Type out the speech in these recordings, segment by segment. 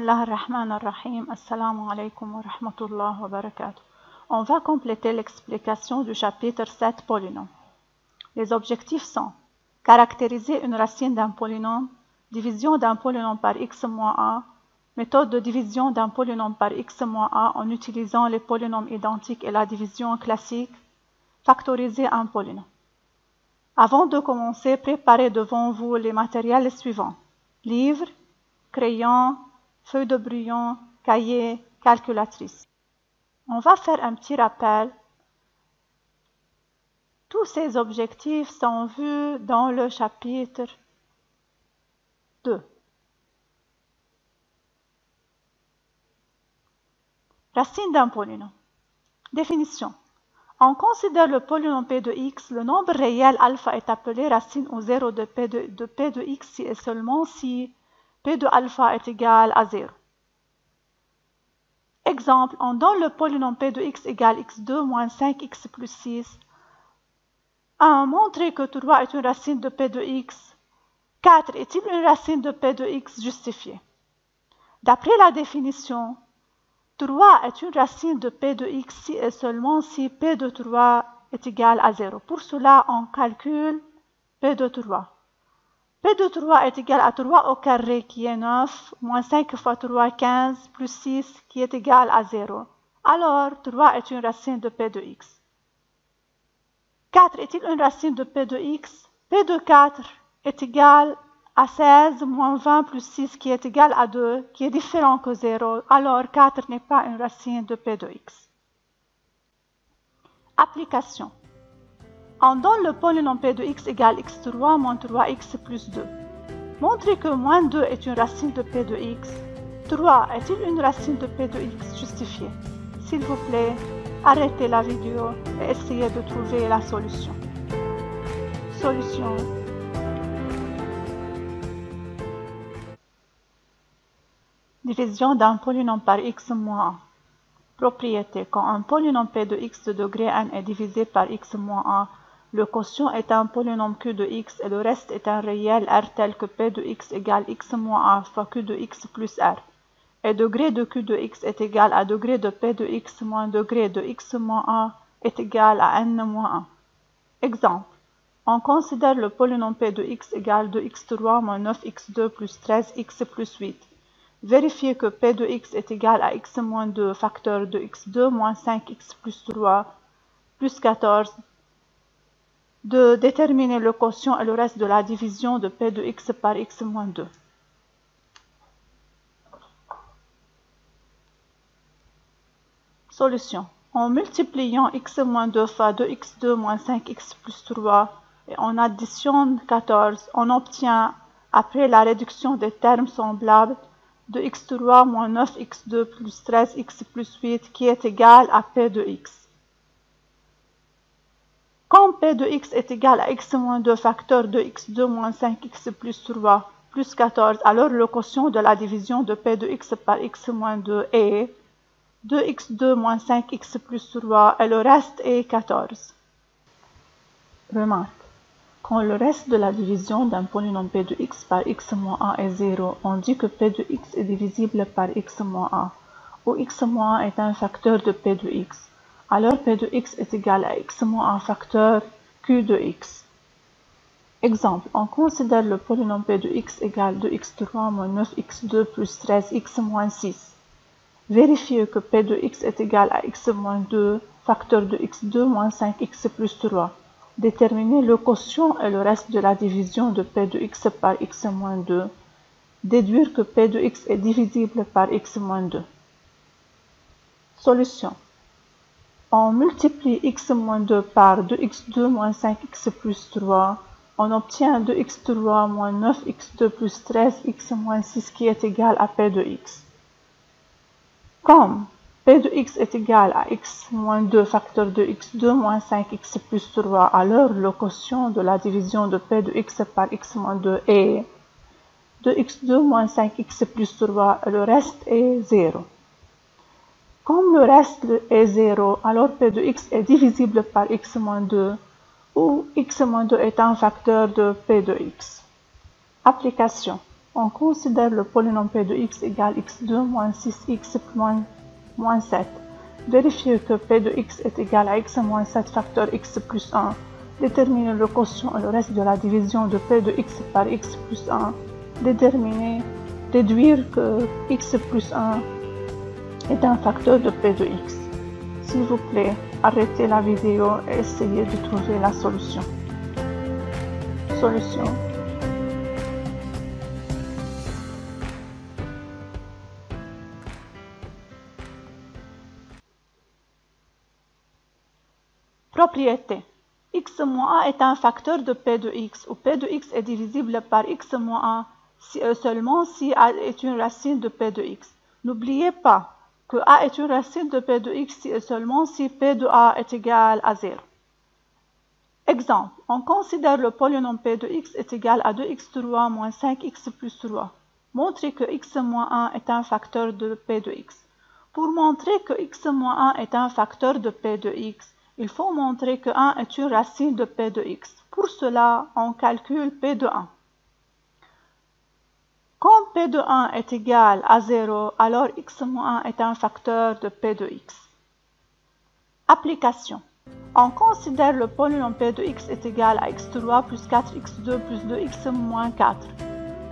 Bismillah ar-Rahman ar-Rahim. Assalamu alaikum wa rahmatullah wa barakatuh. On va compléter l'explication du chapitre 7 polynômes. Les objectifs sont caractériser une racine d'un polynôme, division d'un polynôme par x-a, méthode de division d'un polynôme par x-a en utilisant les polynômes identiques et la division classique, factoriser un polynôme. Avant de commencer, préparez devant vous les matériels suivants: livres, crayons, feuilles de brouillon, cahier, calculatrice. On va faire un petit rappel. Tous ces objectifs sont vus dans le chapitre 2. Racine d'un polynôme. Définition. On considère le polynôme P de x, le nombre réel alpha est appelé racine au 0 de P de x si et seulement si P de alpha est égal à 0. Exemple, on donne le polynôme P de x égale x2 moins 5x plus 6. À montrer que 3 est une racine de P de x. 4 est-il une racine de P de x justifiée? D'après la définition, 3 est une racine de P de x si et seulement si P de 3 est égal à 0. Pour cela, on calcule P de 3. P de 3 est égal à 3 au carré qui est 9, moins 5 fois 3, 15, plus 6 qui est égal à 0. Alors, 3 est une racine de P de x. 4 est-il une racine de P de x? P de 4 est égal à 16 moins 20 plus 6 qui est égal à 2, qui est différent que 0. Alors, 4 n'est pas une racine de P de x. Application. On donne le polynôme P de x égale x3 moins 3x plus 2. Montrez que moins 2 est une racine de P de x. 3 est-il une racine de P de x justifiée? S'il vous plaît, arrêtez la vidéo et essayez de trouver la solution. Solution. Division d'un polynôme par x moins 1. Propriété. Quand un polynôme P de x de degré n est divisé par x moins 1, le quotient est un polynôme q de x et le reste est un réel r tel que P de x égale x moins 1 fois q de x plus r. Et degré de q de x est égal à degré de P de x moins degré de x moins 1 est égal à n moins 1. Exemple. On considère le polynôme P de x égale 2x3 moins 9x2 plus 13x plus 8. Vérifiez que P de x est égal à x moins 2 facteur de x2 moins 5x plus 3 plus 14. De déterminer le quotient et le reste de la division de P de x par x moins 2. Solution. En multipliant x moins 2 fois 2x2 moins 5x plus 3 et en addition 14, on obtient, après la réduction des termes semblables, 2x3 moins 9x2 plus 13x plus 8 qui est égal à P de x. Comme P de x est égal à x moins 2 facteur de x2 moins 5x plus 3 plus 14, alors le quotient de la division de P de x par x moins 2 est 2x2 moins 5x plus 3 et le reste est 14. Remarque. Quand le reste de la division d'un polynôme P de x par x moins 1 est 0, on dit que P de x est divisible par x moins 1, où x moins 1 est un facteur de P de x. Alors P de x est égal à x moins 1 facteur q de x. Exemple, on considère le polynôme P de x égale 2x3 moins 9x2 plus 13x moins 6. Vérifiez que P de x est égal à x moins 2 facteur de x2 moins 5x plus 3. Déterminer le quotient et le reste de la division de P de x par x moins 2. Déduire que P de x est divisible par x moins 2. Solution. On multiplie x moins 2 par 2x2 moins 5x plus 3. On obtient 2x3 moins 9x2 plus 13x moins 6 qui est égal à P de x. Comme P de x est égal à x moins 2 facteur de x2 moins 5x plus 3, alors le quotient de la division de P de x par x moins 2 est 2x2 moins 5x plus 3 et le reste est 0. Comme le reste est 0, alors P de x est divisible par x moins 2, où x moins 2 est un facteur de P de x. Application. On considère le polynôme P de x égale x2 moins 6x moins 7. Vérifiez que P de x est égal à x moins 7 facteur x plus 1. Déterminer le quotient et le reste de la division de P de x par x plus 1. Déduire que x plus 1 est un facteur de P de x. S'il vous plaît, arrêtez la vidéo et essayez de trouver la solution. Solution. Propriété. X moins a est un facteur de P de x, où P de x est divisible par x moins a si et seulement si a est une racine de P de x. N'oubliez pas que a est une racine de P de x si et seulement si P de a est égal à 0. Exemple, on considère le polynôme P de x est égal à 2x3 moins 5x plus 3. Montrez que x moins 1 est un facteur de P de x. Pour montrer que x moins 1 est un facteur de P de x, il faut montrer que 1 est une racine de P de x. Pour cela, on calcule P de 1. Quand P de 1 est égal à 0, alors x moins 1 est un facteur de P de x. Application. On considère le polynôme P de x est égal à x3 plus 4x2 plus 2x moins 4.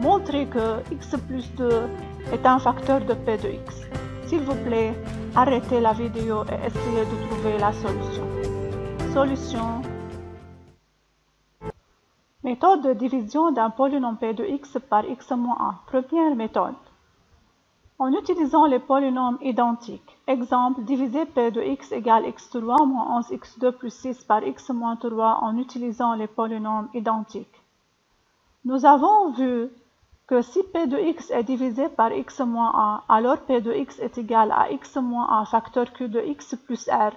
Montrez que x plus 2 est un facteur de P de x. S'il vous plaît, arrêtez la vidéo et essayez de trouver la solution. Solution. Méthode de division d'un polynôme P de x par x moins 1. Première méthode. En utilisant les polynômes identiques. Exemple, diviser P de x égale x3 moins 11x2 plus 6 par x moins 3 en utilisant les polynômes identiques. Nous avons vu que si P de x est divisé par x moins 1, alors P de x est égal à x moins 1 facteur q de x plus r,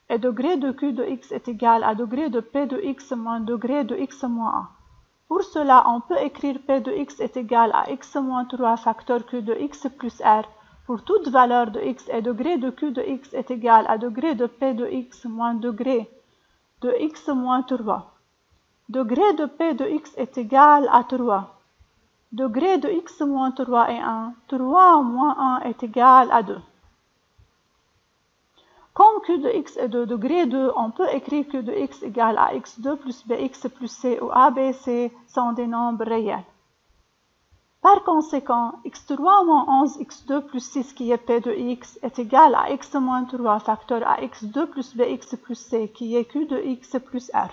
et degré de q de x est égal à degré de P de x moins degré de x moins 1. Pour cela, on peut écrire P de x est égal à x moins 3 facteur q de x plus r pour toute valeur de x et degré de q de x est égal à degré de P de x moins degré de x moins 3. Degré de P de x est égal à 3. Degré de x moins 3 est 1. 3 moins 1 est égal à 2. Comme q de x est de degré 2, on peut écrire q de x égale à x2 plus bx plus c où a, b, c sont des nombres réels. Par conséquent, x3 moins 11 x2 plus 6 qui est p de x est égal à x moins 3 facteur à x2 plus bx plus c qui est q de x plus r.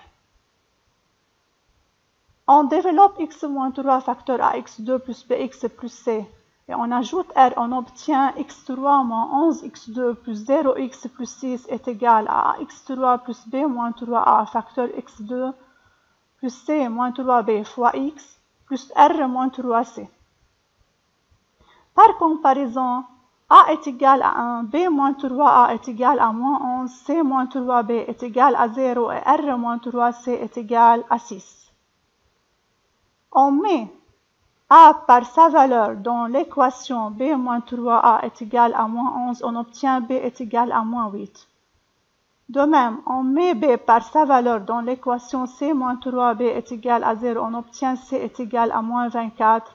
On développe x moins 3 facteur à x2 plus bx plus c et on ajoute r, on obtient x3 moins 11 x2 plus 0x plus 6 est égal à x3 plus b moins 3a facteur x2 plus c moins 3b fois x plus r moins 3c. Par comparaison, a est égal à 1, b moins 3a est égal à moins 11, c moins 3b est égal à 0 et r moins 3c est égal à 6. On met a par sa valeur dans l'équation b moins 3a est égal à moins 11, on obtient b est égal à moins 8. De même, on met b par sa valeur dans l'équation c moins 3b est égal à 0, on obtient c est égal à moins 24.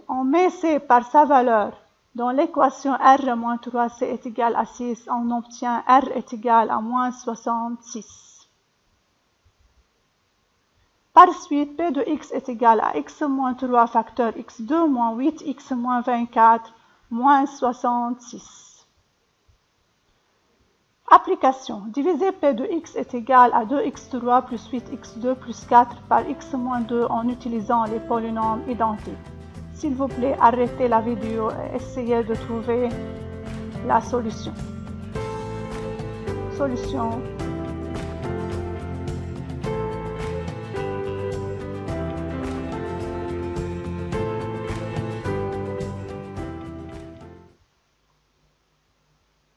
On met c par sa valeur dans l'équation r moins 3c est égal à 6, on obtient r est égal à moins 66. Par suite, P de x est égal à x moins 3 facteur x2 moins 8x moins 24 moins 66. Application. Diviser P de x est égal à 2x3 plus 8x2 plus 4 par x moins 2 en utilisant les polynômes identiques. S'il vous plaît, arrêtez la vidéo et essayez de trouver la solution. Solution.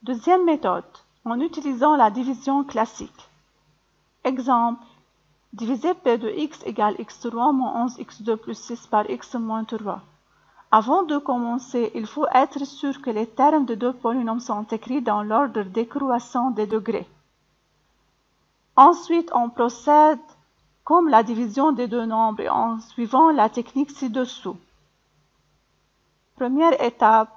Deuxième méthode, en utilisant la division classique. Exemple, diviser P de x égale x3 moins 11x2 plus 6 par x moins 3. Avant de commencer, il faut être sûr que les termes de deux polynômes sont écrits dans l'ordre décroissant des degrés. Ensuite, on procède comme la division des deux nombres et en suivant la technique ci-dessous. Première étape,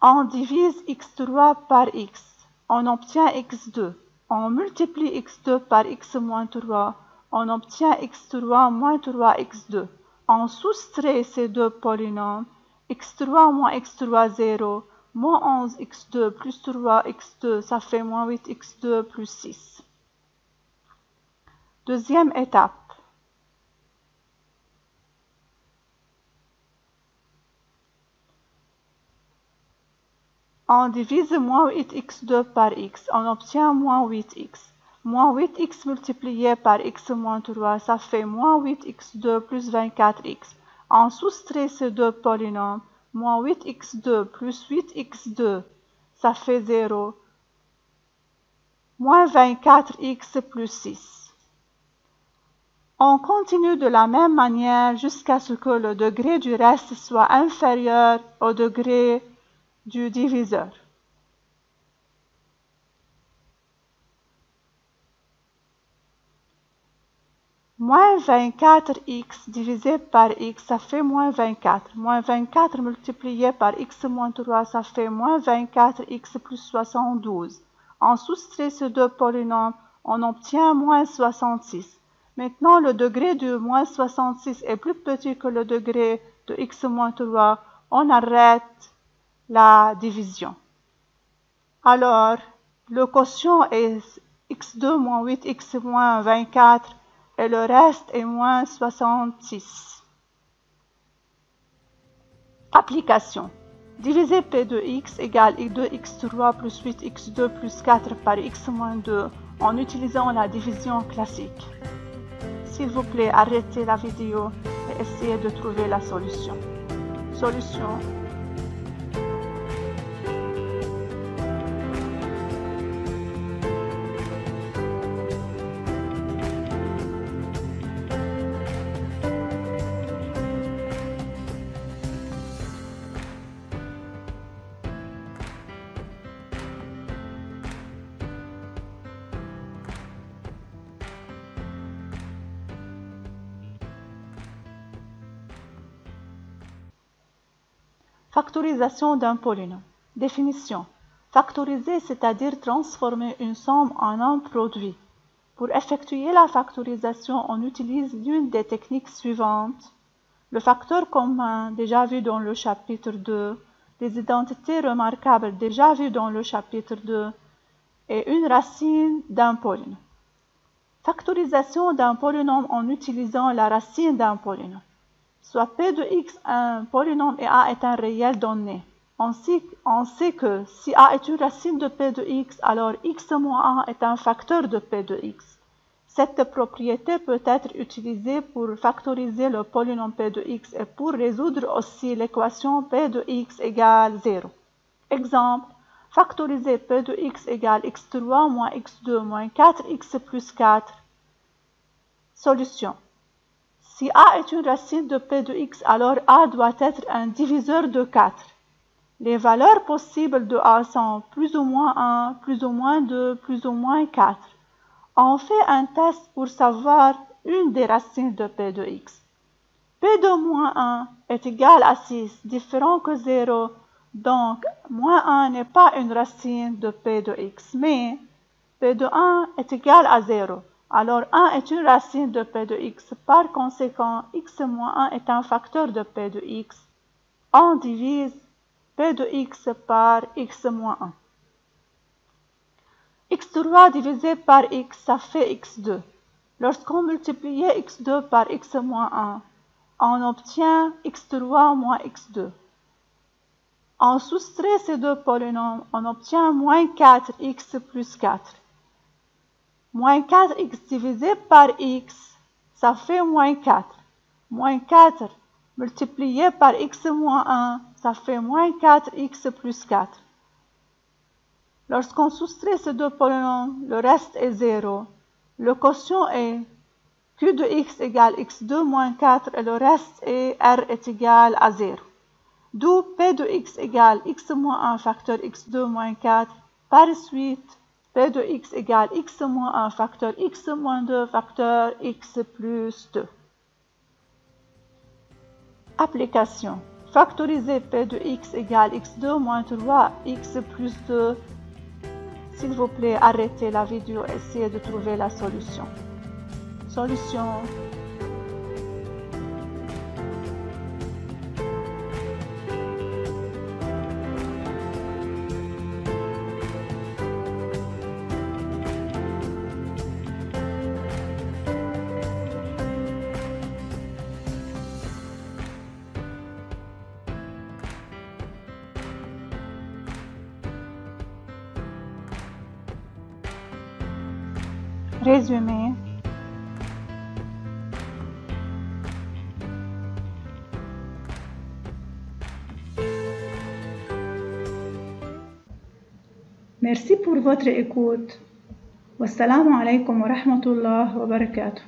on divise x3 par x, on obtient x2. On multiplie x2 par x moins 3, on obtient x3 moins 3x2. On soustrait ces deux polynômes, x3 moins x3, 0, moins 11x2 plus 3x2, ça fait moins 8x2 plus 6. Deuxième étape. On divise moins 8x2 par x, on obtient moins 8x. Moins 8x multiplié par x moins 3, ça fait moins 8x2 plus 24x. On soustrait ces deux polynômes, moins 8x2 plus 8x2, ça fait 0, moins 24x plus 6. On continue de la même manière jusqu'à ce que le degré du reste soit inférieur au degré du diviseur. Moins 24x divisé par x, ça fait moins 24. Moins 24 multiplié par x moins 3, ça fait moins 24x plus 72. On soustrait ces deux polynômes, on obtient moins 66. Maintenant, le degré de moins 66 est plus petit que le degré de x moins 3. On arrête la division. Alors, le quotient est x2 moins 8x moins 24 et le reste est moins 66. Application. Diviser P de x égale x2x3 plus 8x2 plus 4 par x moins 2 en utilisant la division classique. S'il vous plaît, arrêtez la vidéo et essayez de trouver la solution. Solution. Factorisation d'un polynôme. Définition. Factoriser, c'est-à-dire transformer une somme en un produit. Pour effectuer la factorisation, on utilise l'une des techniques suivantes. Le facteur commun, déjà vu dans le chapitre 2, des identités remarquables, déjà vues dans le chapitre 2, et une racine d'un polynôme. Factorisation d'un polynôme en utilisant la racine d'un polynôme. Soit P de x un polynôme et A est un réel donné. On sait que si A est une racine de P de x, alors x moins 1 est un facteur de P de x. Cette propriété peut être utilisée pour factoriser le polynôme P de x et pour résoudre aussi l'équation P de x égale 0. Exemple, factoriser P de x égale x3 moins x2 moins 4x plus 4. Solution. Si A est une racine de P de x, alors A doit être un diviseur de 4. Les valeurs possibles de A sont plus ou moins 1, plus ou moins 2, plus ou moins 4. On fait un test pour savoir une des racines de P de x. P de moins 1 est égal à 6, différent que 0, donc moins 1 n'est pas une racine de P de x, mais P de 1 est égal à 0. Alors 1 est une racine de P de x, par conséquent x moins 1 est un facteur de P de x. On divise P de x par x moins 1. x3 divisé par x, ça fait x2. Lorsqu'on multiplie x2 par x moins 1, on obtient x3 moins x2. On soustrait ces deux polynômes, on obtient moins 4x plus 4. Moins 4x divisé par x, ça fait moins 4. Moins 4 multiplié par x moins 1, ça fait moins 4x plus 4. Lorsqu'on soustrait ces deux polynômes, le reste est 0. Le quotient est q de x égale x2 moins 4 et le reste est r est égal à 0. D'où p de x égale x moins 1 facteur x2 moins 4. Par suite, P de x égale x moins 1 facteur x moins 2 facteur x plus 2. Application. Factoriser P de x égale x2 moins 3 x plus 2. S'il vous plaît, arrêtez la vidéo et essayez de trouver la solution. Solution. Résumé. Merci pour votre écoute. Wassalamu alaikum wa rahmatullah wa barakatuh.